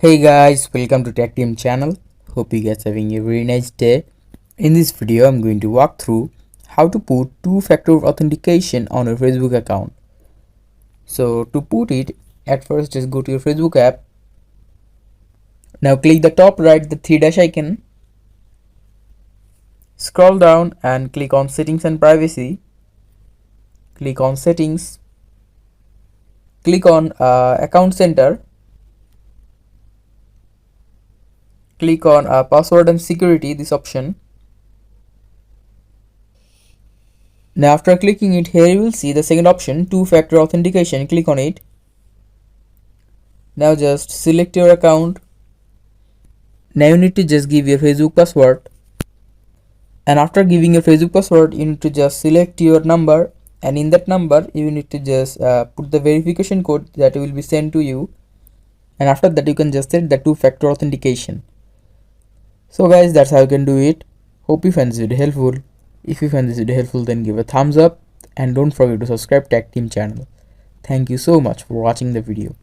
Hey guys, welcome to Tech Team channel. Hope you guys are having a very nice day. In this video, I'm going to walk through how to put two-factor authentication on your Facebook account. So to put it, at first just go to your Facebook app. Now click the top right, the three dash icon. Scroll down and click on settings and privacy. Click on settings. Click on account center. Click on password and security, this option. Now after clicking it, here you will see the second option, two-factor authentication. Click on it. Now just select your account. Now you need to just give your Facebook password, and after giving your Facebook password you need to just select your number, and in that number you need to just put the verification code that will be sent to you, and after that you can just set the two-factor authentication. So guys, that's how you can do it. Hope you find this video helpful. If you find this video helpful, then give a thumbs up and don't forget to subscribe Tech Team channel. Thank you so much for watching the video.